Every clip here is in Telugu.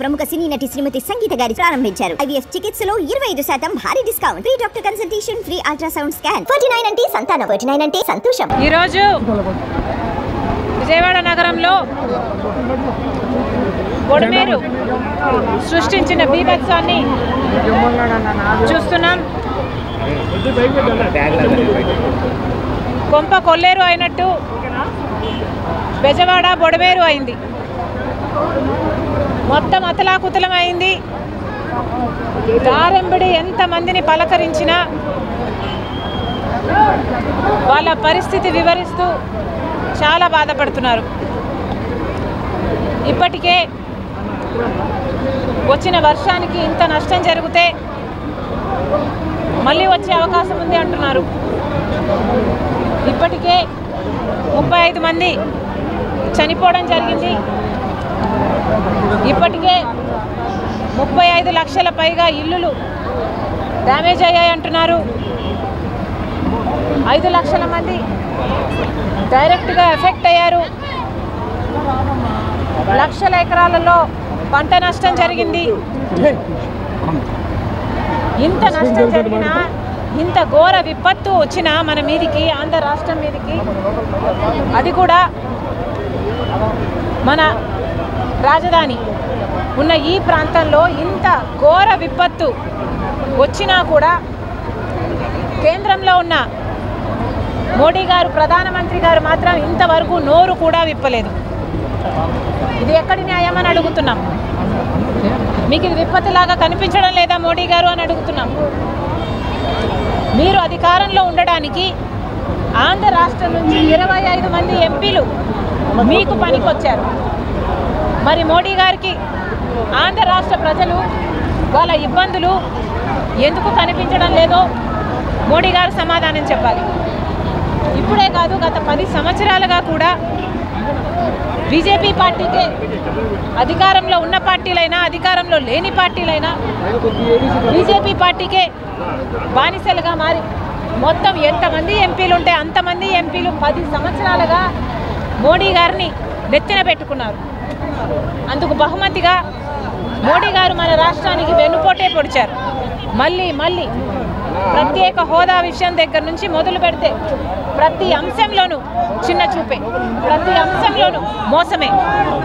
ప్రముఖ సినీ నటి శ్రీమతి సంగీత గారి ప్రారంభించారు. IVF చికిత్సలో 25% భారీ discount, free doctor consultation, free ultrasound scan. 49 అంటే సంతానం, 49 అంటే సంతోషం. ఈ రోజు విజయవాడ నగరంలో బొడమేరు సృష్టించిన బీభత్సాన్ని చూస్తున్నాం. కొంప కొల్లేరు అయినట్టు బెజవాడ బొడమేరు అయింది. మొత్తం అతలాకుతలం అయింది. దారెంబడి ఎంతమందిని పలకరించినా వాళ్ళ పరిస్థితి వివరిస్తూ చాలా బాధపడుతున్నారు. ఇప్పటికే వచ్చిన వర్షానికి ఇంత నష్టం జరిగితే మళ్ళీ వచ్చే అవకాశం ఉంది అంటున్నారు. ఇప్పటికే 35 మంది చనిపోవడం జరిగింది. ఇప్పటికే 35 లక్షల పైగా ఇల్లులు డ్యామేజ్ అయ్యాయి అంటున్నారు. 5 లక్షల మంది డైరెక్ట్గా ఎఫెక్ట్ అయ్యారు. లక్షల ఎకరాలలో పంట నష్టం జరిగింది. ఇంత నష్టం జరిగినా, ఇంత ఘోర విపత్తు వచ్చినా మన మీదికి, ఆంధ్ర రాష్ట్రం మీదికి, అది కూడా మన రాజధాని ఉన్న ఈ ప్రాంతంలో ఇంత ఘోర విపత్తు వచ్చినా కూడా కేంద్రంలో ఉన్న మోడీ గారు, ప్రధానమంత్రి గారు మాత్రం ఇంతవరకు నోరు కూడా విప్పలేదు. ఇది ఎక్కడి న్యాయం అని అడుగుతున్నాం. మీకు ఇది విపత్తులాగా కనిపించడం లేదా మోడీ గారు అని అడుగుతున్నాం. మీరు అధికారంలో ఉండడానికి ఆంధ్ర రాష్ట్రం నుంచి 25 మంది ఎంపీలు మీకు పనికొచ్చారు. మరి మోడీ గారికి ఆంధ్ర రాష్ట్ర ప్రజలు వాళ్ళ ఇబ్బందులు ఎందుకు కనిపించడం లేదో మోడీ గారు సమాధానం చెప్పాలి. ఇప్పుడే కాదు, గత 10 సంవత్సరాలుగా కూడా బీజేపీ పార్టీకే, అధికారంలో ఉన్న పార్టీలైనా అధికారంలో లేని పార్టీలైనా బీజేపీ పార్టీకే బానిసలుగా మారి మొత్తం ఎంతమంది ఎంపీలు ఉంటే అంతమంది ఎంపీలు 10 సంవత్సరాలుగా మోడీ గారిని నెత్తిన పెట్టుకున్నారు. అందుకు బహుమతిగా మోడీ గారు మన రాష్ట్రానికి వెన్నుపోటే పొడిచారు. మళ్ళీ ప్రత్యేక హోదా విషయం దగ్గర నుంచి మొదలు పెడితే ప్రతి అంశంలోనూ చిన్న చూపే, ప్రతి అంశంలోనూ మోసమే,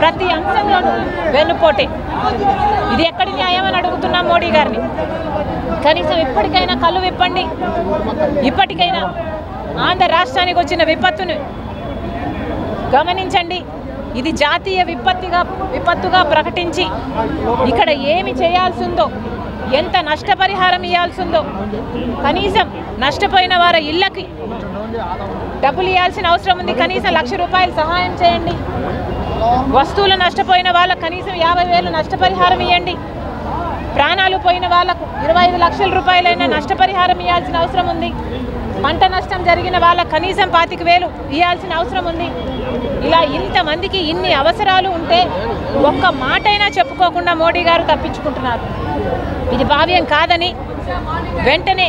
ప్రతి అంశంలోనూ వెన్నుపోటే. ఇది ఎక్కడి న్యాయం అని అడుగుతున్నాం మోడీ గారిని. కనీసం ఇప్పటికైనా కళ్ళు విప్పండి. ఇప్పటికైనా ఆంధ్ర రాష్ట్రానికి వచ్చిన విపత్తును గమనించండి. ఇది జాతీయ విపత్తుగా ప్రకటించి ఇక్కడ ఏమి చేయాల్సిందో, ఎంత నష్టపరిహారం ఇవ్వాల్సిందో, కనీసం నష్టపోయిన వారి ఇళ్ళకి డబ్బులు ఇవ్వాల్సిన అవసరం ఉంది. కనీసం 1,00,000 రూపాయలు సహాయం చేయండి. వస్తువులు నష్టపోయిన వాళ్ళకు కనీసం 50,000 నష్టపరిహారం ఇవ్వండి. ప్రాణాలు పోయిన వాళ్లకు 25 లక్షల రూపాయలైనా నష్టపరిహారం ఇవ్వాల్సిన అవసరం ఉంది. పంట నష్టం జరిగిన వాళ్ళకు కనీసం 25,000 ఇవ్వాల్సిన అవసరం ఉంది. ఇలా ఇంతమందికి ఇన్ని అవసరాలు ఉంటే ఒక్క మాటైనా చెప్పుకోకుండా మోడీ గారు తప్పించుకుంటున్నారు. ఇది భావ్యం కాదని, వెంటనే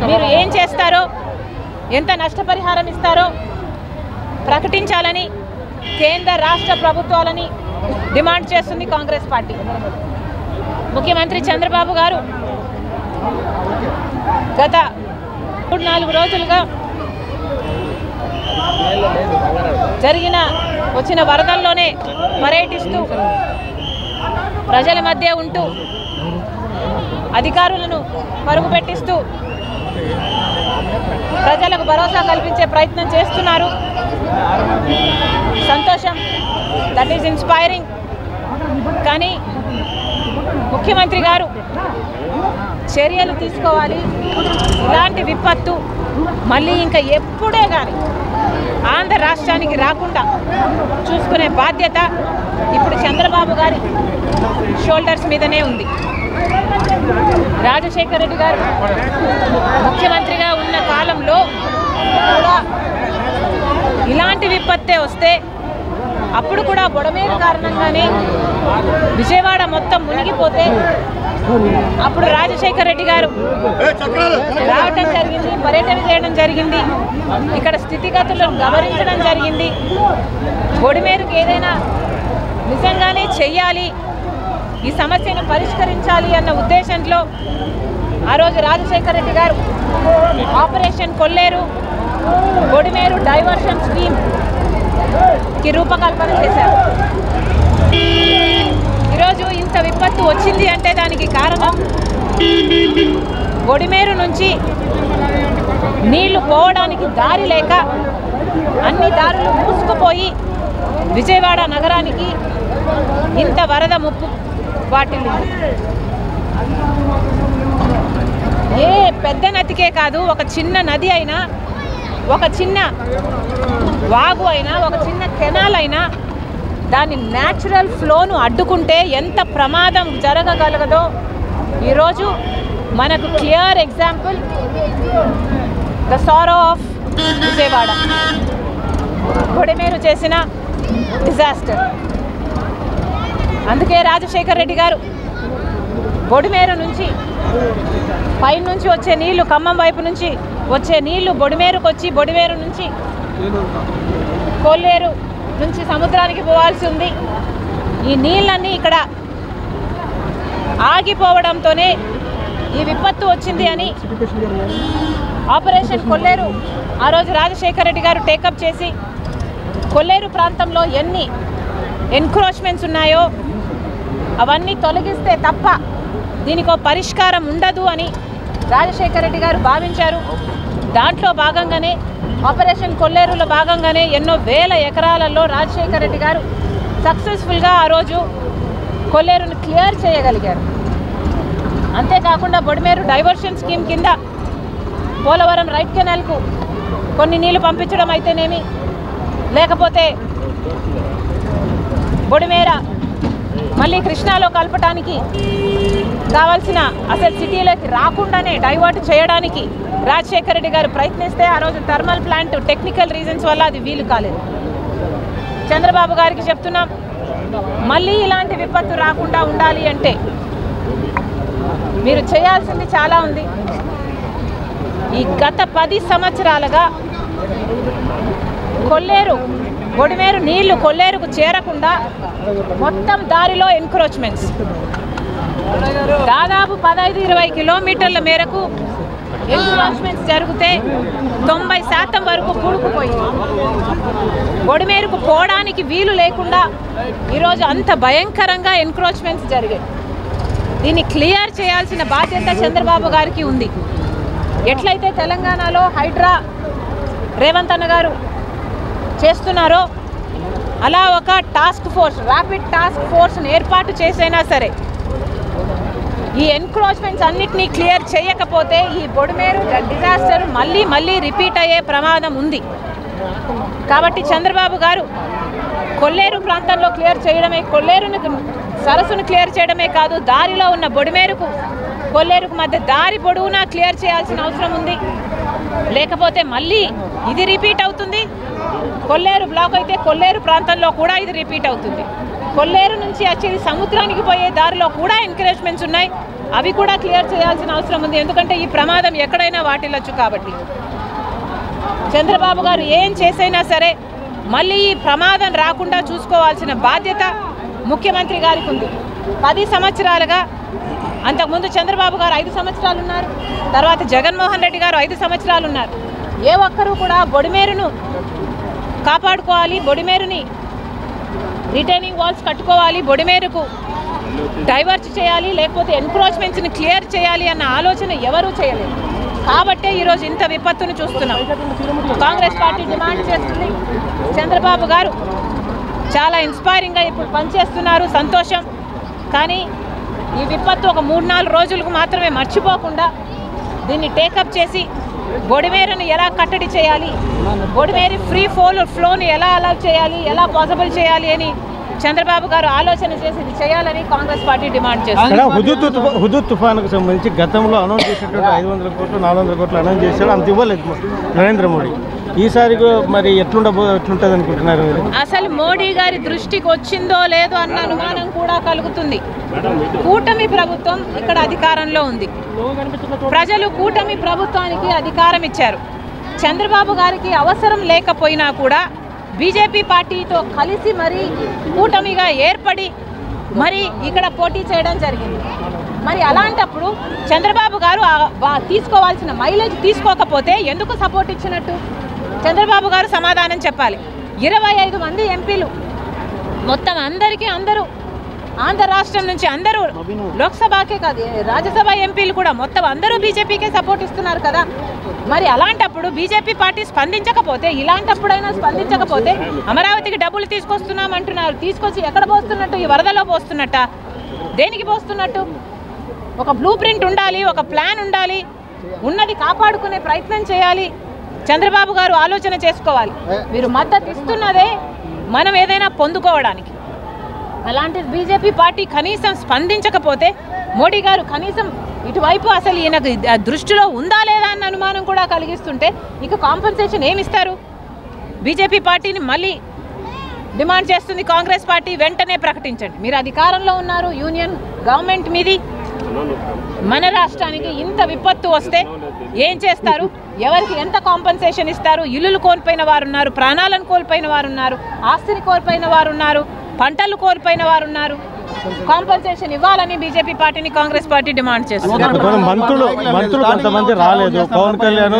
మీరు ఏం చేస్తారో, ఎంత నష్టపరిహారం ఇస్తారో ప్రకటించాలని కేంద్ర రాష్ట్ర ప్రభుత్వాలని డిమాండ్ చేస్తుంది కాంగ్రెస్ పార్టీ. ముఖ్యమంత్రి చంద్రబాబు గారు గత 3-4 రోజులుగా వచ్చిన వరదల్లోనే పర్యటిస్తూ ప్రజల మధ్య ఉంటూ అధికారులను పరుగు పెట్టిస్తూ ప్రజలకు భరోసా కల్పించే ప్రయత్నం చేస్తున్నారు. సంతోషం, దట్ ఈజ్ ఇన్స్పైరింగ్. కానీ ముఖ్యమంత్రి గారు చర్యలు తీసుకోవాలి. ఇలాంటి విపత్తు మళ్ళీ ఇంకా ఎప్పుడే కానీ ఆంధ్ర రాష్ట్రానికి రాకుండా చూసుకునే బాధ్యత ఇప్పుడు చంద్రబాబు గారి షోల్డర్స్ మీదనే ఉంది. రాజశేఖర రెడ్డి గారు ముఖ్యమంత్రిగా ఉన్న కాలంలో కూడా ఇలాంటి విపత్తే వస్తే అప్పుడు కూడా బొడమేరు కారణంగానే విజయవాడ మొత్తం మునిగిపోతే అప్పుడు రాజశేఖర రెడ్డి గారు రావటం జరిగింది, పర్యటన చేయడం జరిగింది, ఇక్కడ స్థితిగతులను గమనించడం జరిగింది. బొడమేరుకి ఏదైనా నిజంగానే చెయ్యాలి, ఈ సమస్యను పరిష్కరించాలి అన్న ఉద్దేశంలో ఆ రోజు రాజశేఖర రెడ్డి గారు ఆపరేషన్ కొల్లేరు బొడిమేరు డైవర్షన్ స్కీమ్కి రూపకల్పన చేశారు. ఈరోజు ఇంత విపత్తు వచ్చింది అంటే దానికి కారణం బొడిమేరు నుంచి నీళ్లు పోవడానికి దారి లేక అన్ని దారులు మూసుకుపోయి విజయవాడ నగరానికి ఇంత వరద ముప్పు వాటిల్లింది. ఏ పెద్ద నదికే కాదు, ఒక చిన్న నది అయినా, ఒక చిన్న వాగు అయినా, ఒక చిన్న కెనాల్ అయినా దాని న్యాచురల్ ఫ్లోను అడ్డుకుంటే ఎంత ప్రమాదం జరగగలగదో ఈరోజు మనకు clear example the sorrow of Vijayawada, Budameru చేసిన డిజాస్టర్. అందుకే రాజశేఖర రెడ్డి గారు బొడిమేరు నుంచి పైనుంచి వచ్చే నీళ్లు, ఖమ్మం వైపు నుంచి వచ్చే నీళ్లు బొడిమేరుకు వచ్చి బొడిమేరు నుంచి కొల్లేరు నుంచి సముద్రానికి పోవాల్సి ఉంది. ఈ నీళ్ళన్నీ ఇక్కడ ఆగిపోవడంతోనే ఈ విపత్తు వచ్చింది అని ఆపరేషన్ కొల్లేరు ఆ రోజు రాజశేఖర రెడ్డి గారు టేకప్ చేసి కొల్లేరు ప్రాంతంలో ఎన్ని ఎన్క్రోచ్మెంట్స్ ఉన్నాయో అవన్నీ తొలగిస్తే తప్ప దీనికో పరిష్కారం ఉండదు అని రాజశేఖర రెడ్డి గారు భావించారు. దాంట్లో భాగంగానే ఆపరేషన్ కొల్లేరులో భాగంగానే ఎన్నో వేల ఎకరాలలో రాజశేఖర రెడ్డి గారు సక్సెస్ఫుల్గా ఆ రోజు కొల్లేరును క్లియర్ చేయగలిగారు. అంతేకాకుండా బొడిమేరు డైవర్షన్ స్కీమ్ కింద పోలవరం రైట్ కెనాల్కు కొన్ని నీళ్లు పంపించడం అయితేనేమి, లేకపోతే బొడిమేర మళ్ళీ కృష్ణాలో కలపటానికి కావాల్సిన అసలు సిటీలోకి రాకుండానే డైవర్ట్ చేయడానికి రాజశేఖర రెడ్డి గారు ప్రయత్నిస్తే ఆ రోజు థర్మల్ ప్లాంట్ టెక్నికల్ రీజన్స్ వల్ల అది వీలు కాలేదు. చంద్రబాబు గారికి చెప్తున్నాం, మళ్ళీ ఇలాంటి విపత్తు రాకుండా ఉండాలి అంటే మీరు చేయాల్సింది చాలా ఉంది. ఈ గత 10 సంవత్సరాలుగా కొల్లేరు బొడిమేరు నీళ్లు కొల్లేరుకు చేరకుండా మొత్తం దారిలో ఎన్క్రోచ్మెంట్స్ దాదాపు 15-20 కిలోమీటర్ల మేరకు ఎన్క్రోచ్మెంట్స్ జరిగితే 90% వరకు కూడుకుపోయింది. బొడిమేరుకు పోవడానికి వీలు లేకుండా ఈరోజు అంత భయంకరంగా ఎన్క్రోచ్మెంట్స్ జరిగాయి. దీన్ని క్లియర్ చేయాల్సిన బాధ్యత చంద్రబాబు గారికి ఉంది. ఎట్లయితే తెలంగాణలో హైడ్రా రేవంత్ అన్న గారు చేస్తున్నారో అలా ఒక టాస్క్ ఫోర్స్, ర్యాపిడ్ టాస్క్ ఫోర్స్ని ఏర్పాటు చేసైనా సరే ఈ ఎన్క్రోచ్మెంట్స్ అన్నిటినీ క్లియర్ చేయకపోతే ఈ బొడిమేరు డిజాస్టర్ మళ్ళీ రిపీట్ అయ్యే ప్రమాదం ఉంది. కాబట్టి చంద్రబాబు గారు కొల్లేరు ప్రాంతంలో క్లియర్ చేయడమే, కొల్లేరును సరస్సును క్లియర్ చేయడమే కాదు, దారిలో ఉన్న బొడిమేరుకు కొల్లేరుకు మధ్య దారి పొడవునా క్లియర్ చేయాల్సిన అవసరం ఉంది. లేకపోతే మళ్ళీ ఇది రిపీట్ అవుతుంది. కొల్లేరు బ్లాక్ అయితే కొల్లేరు ప్రాంతంలో కూడా ఇది రిపీట్ అవుతుంది. కొల్లేరు నుంచి వచ్చేది సముద్రానికి పోయే దారిలో కూడా ఎంకరేజ్మెంట్స్ ఉన్నాయి, అవి కూడా క్లియర్ చేయాల్సిన అవసరం ఉంది. ఎందుకంటే ఈ ప్రమాదం ఎక్కడైనా వాటిల్లొచ్చు. కాబట్టి చంద్రబాబు గారు ఏం చేసైనా సరే మళ్ళీ ఈ ప్రమాదం రాకుండా చూసుకోవాల్సిన బాధ్యత ముఖ్యమంత్రి గారికి ఉంది. 10 సంవత్సరాలుగా, అంతకుముందు చంద్రబాబు గారు 5 సంవత్సరాలు ఉన్నారు, తర్వాత జగన్మోహన్ రెడ్డి గారు 5 సంవత్సరాలు ఉన్నారు. ఏ ఒక్కరూ కూడా బొడిమేరును కాపాడుకోవాలి, బొడిమేరుని రిటైనింగ్ వాల్స్ కట్టుకోవాలి, బొడిమేరుకు డైవర్ట్ చేయాలి, లేకపోతే ఎన్క్రోచ్మెంట్స్ని క్లియర్ చేయాలి అన్న ఆలోచన ఎవరూ చేయలేదు. కాబట్టే ఈరోజు ఇంత విపత్తును చూస్తున్నాం. కాంగ్రెస్ పార్టీ డిమాండ్ చేస్తుంది. చంద్రబాబు గారు చాలా ఇన్స్పైరింగ్గా ఇప్పుడు పనిచేస్తున్నారు, సంతోషం. కానీ ఈ విపత్తు ఒక 3-4 రోజులకు మాత్రమే మర్చిపోకుండా దీన్ని టేకప్ చేసి బొడిమేరుని ఎలా కట్టడి చేయాలి, బొడిమేరు ఫ్రీ ఫ్లోని ఎలా అలౌ చేయాలి, ఎలా పాసిబుల్ చేయాలి అని చంద్రబాబు గారు ఆలోచన చేసి ఇది చేయాలని కాంగ్రెస్ పార్టీ డిమాండ్ చేస్తుంది. హుదూద్ తుఫానుకు సంబంధించి గతంలో అనౌన్స్ చేసినటువంటి 500 కోట్లు 400 కోట్లు అనౌన్స్ చేశాడు, అంత ఇవ్వలేదు నరేంద్ర మోడీ. ఈసారి మరి ఎట్లుంటుంది అనుకుంటున్నారు మీరు? అసలు మోడీ గారి దృష్టికి వచ్చిందో లేదో అన్న అనుమానం కూడా కలుగుతుంది. కూటమి ప్రభుత్వం ఇక్కడ అధికారంలో ఉంది. ప్రజలు కూటమి ప్రభుత్వానికి అధికారం ఇచ్చారు. చంద్రబాబు గారికి అవసరం లేకపోయినా కూడా బీజేపీ పార్టీతో కలిసి మరీ కూటమిగా ఏర్పడి మరి ఇక్కడ పోటీ చేయడం జరిగింది. మరి అలాంటప్పుడు చంద్రబాబు గారు తీసుకోవాల్సిన మైలేజ్ తీసుకోకపోతే ఎందుకు సపోర్ట్ ఇచ్చినట్టు చంద్రబాబు గారు సమాధానం చెప్పాలి. 25 మంది ఎంపీలు మొత్తం అందరూ ఆంధ్ర రాష్ట్రం నుంచి అందరూ లోక్సభకే కాదు రాజ్యసభ ఎంపీలు కూడా మొత్తం అందరూ బీజేపీకే సపోర్ట్ ఇస్తున్నారు కదా. మరి అలాంటప్పుడు బీజేపీ పార్టీ స్పందించకపోతే ఇలాంటప్పుడైనా స్పందించకపోతే అమరావతికి డబ్బులు తీసుకొస్తున్నామంటున్నారు. తీసుకొచ్చి ఎక్కడ పోస్తున్నట్టు? ఈ వరదలో పోస్తున్నట్ట? దేనికి పోస్తున్నట్టు? ఒక బ్లూ ప్రింట్ ఉండాలి, ఒక ప్లాన్ ఉండాలి, ఉన్నది కాపాడుకునే ప్రయత్నం చేయాలి. చంద్రబాబు గారు ఆలోచన చేసుకోవాలి. మీరు మద్దతు ఇస్తున్నదే మనం ఏదైనా పొందుకోవడానికి. అలాంటి బీజేపీ పార్టీ కనీసం స్పందించకపోతే మోడీ గారు కనీసం ఇటువైపు అసలు ఈయనకు దృష్టిలో ఉందా లేదా అన్న అనుమానం కూడా కలిగిస్తుంటే ఇక కాంపెన్సేషన్ ఏమిస్తారు? బీజేపీ పార్టీని మళ్ళీ డిమాండ్ చేస్తుంది కాంగ్రెస్ పార్టీ, వెంటనే ప్రకటించండి. మీరు అధికారంలో ఉన్నారు, యూనియన్ గవర్నమెంట్ మీది. మన రాష్ట్రానికి ఇంత విపత్తు వస్తే ఏం చేస్తారు? ఎవరికి ఎంత కాంపెన్సేషన్ ఇస్తారు? ఇల్లులు కోల్పోయిన వారు ఉన్నారు, ప్రాణాలను కోల్పోయిన వారు ఉన్నారు, ఆస్తిని కోల్పోయిన వారు ఉన్నారు, పంటలు కోల్పోయిన వారు ఉన్నారు. కాంపెన్సేషన్ ఇవ్వాలని బీజేపీ పార్టీని కాంగ్రెస్ పార్టీ డిమాండ్ చేస్తుంది. మంత్రులు కొంతమంది రాలేదు. పవన్ కళ్యాణ్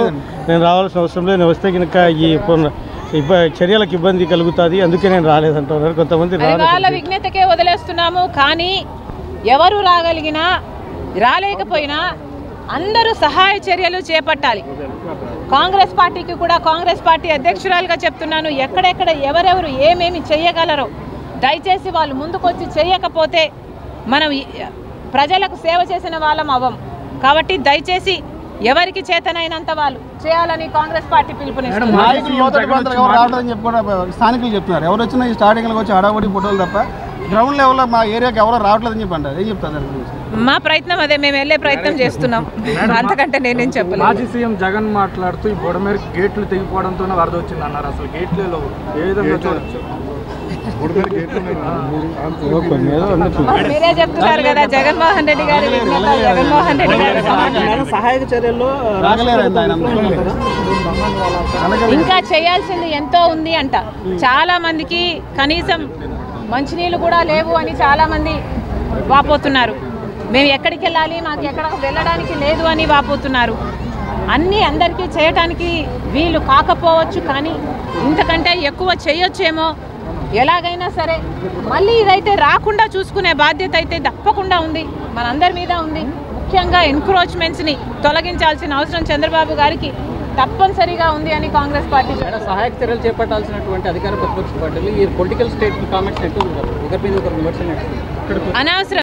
నేను రావాల్సిన అవసరం లేదు, నేను వస్తే కనుక ఈ చర్యలకు ఇబ్బంది కలుగుతుంది, అందుకే నేను రాలేదంటున్నారు కొంతమంది. వాళ్ళ విజ్ఞతకే వదిలేస్తున్నాము. కానీ ఎవరు రాగలిగినా రాలేకపోయినా అందరూ సహాయ చర్యలు చేపట్టాలి. కాంగ్రెస్ పార్టీకి కూడా కాంగ్రెస్ పార్టీ అధ్యక్షురాలుగా చెప్తున్నాను, ఎక్కడెక్కడ ఎవరెవరు ఏమేమి చేయగలరో దయచేసి వాళ్ళు ముందుకొచ్చి చేయకపోతే మనం ప్రజలకు సేవ చేసిన వాళ్ళం అవ్వం. కాబట్టి దయచేసి ఎవరికి చేతనైనంత వాళ్ళు చేయాలని కాంగ్రెస్ పార్టీ పిలుపునిస్తుంది. స్థానికులు చెప్తున్నారు ఎవరు వచ్చినా ఈ స్టార్టింగ్లో వచ్చి హడావుడి ఫోటోలు తప్ప గ్రౌండ్ లెవెల్లో మా ఏరియాకి ఎవరో రావట్లేదని చెప్పి అంటారు. ఏం చెప్తారు? మా ప్రయత్నం అదే, మేము వెళ్ళే ప్రయత్నం చేస్తున్నాం, అంతకంటే నేనేం చెప్పలేదు. మాజీ సీఎం జగన్ మాట్లాడుతూ ఈ బొడమేరకు గేట్లు తెగిపోవడంతోనే వరద వచ్చింది అన్నారు. అసలు గేట్లలో ఏ విధంగా చూడొచ్చు? మీరే చెప్తున్నారు కదా, జగన్మోహన్ రెడ్డి గారి విజ్ఞత, జగన్మోహన్ రెడ్డి గారి సహాయక చర్యల్లో ఇంకా చేయాల్సింది ఎంతో ఉంది అంట. చాలా మందికి కనీసం మంచినీళ్ళు కూడా లేవు అని చాలా మంది వాపోతున్నారు. మేము ఎక్కడికి వెళ్ళాలి, మాకు ఎక్కడ వెళ్ళడానికి లేదు అని వాపోతున్నారు. అన్నీ అందరికీ చేయటానికి వీలు కాకపోవచ్చు, కానీ ఇంతకంటే ఎక్కువ చేయొచ్చేమో. ఎలాగైనా సరే మళ్ళీ ఇదైతే రాకుండా చూసుకునే బాధ్యత అయితే తప్పకుండా ఉంది, మనందరి మీద ఉంది. ముఖ్యంగా ఎన్క్రోచ్మెంట్స్ని తొలగించాల్సిన అవసరం చంద్రబాబు గారికి తప్పనిసరిగా ఉంది అని కాంగ్రెస్ పార్టీ. సహాయక చర్యలు చేపట్టాల్సినటువంటి అధికార ప్రతిపక్ష పార్టీలు ఈ పొలిటికల్ స్టేట్ కామెంట్స్ ఎక్కువ ఉంటారు, ఒకరి మీద ఒకరు విమర్శలు అనవసరం.